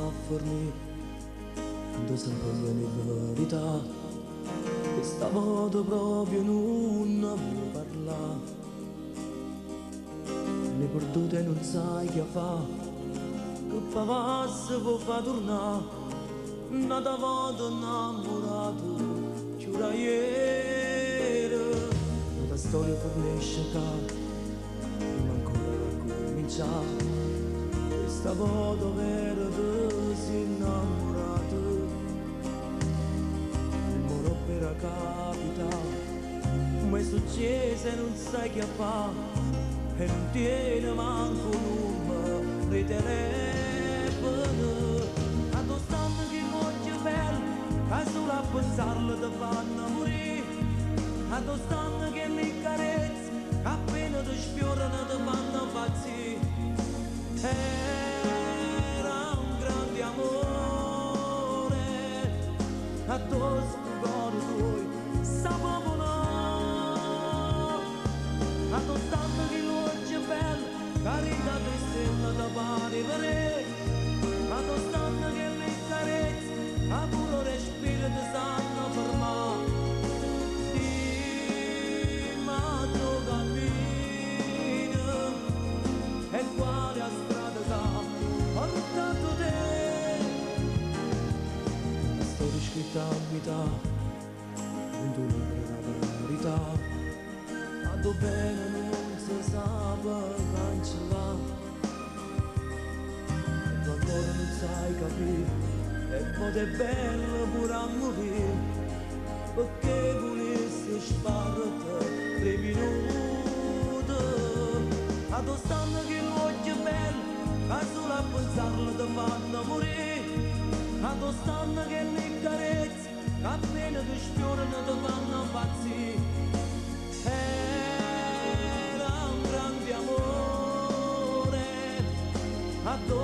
a fornire, quando sempre viene verità, che stavolta proprio non voglio parlare. Le perdute non sai che fa, che pavassa può fa tornare, nata volta innamorato, giura ieri, la storia fornisce che prima ancora da cominciare, questa volta vera te si innamorato, il muro per capitare, ma è successo e non sai che fa, e non tiene manco un numero di telefono, a tu stanno che voglio bello, a solo a pensarlo ti fanno morire, a tu stanno che mi carezze, appena ti sfiorano ti fanno impazzire. Era un grande amore, a tu scuola tuoi, sapevano, a tu stanno che l'oggi bello, carità di stella da pari per a tu stanno che le carezze, a puro respiro ti sanno fermare. Ma tu cammini, e quale a strada t'ha portato te? La storia scritta a metà, non tu la verità, ma dove bene non si sa cancellare. Ancora non sai capire, e poi è bello pure a morire, perché volessi sparare 3 minuti, a tu stanno che l'occhio è bello, a solo a pensarlo ti fanno morire, a tu stanno che le carezze, appena ti sfiorano ti fanno impazzire. Era un grande amore, a tu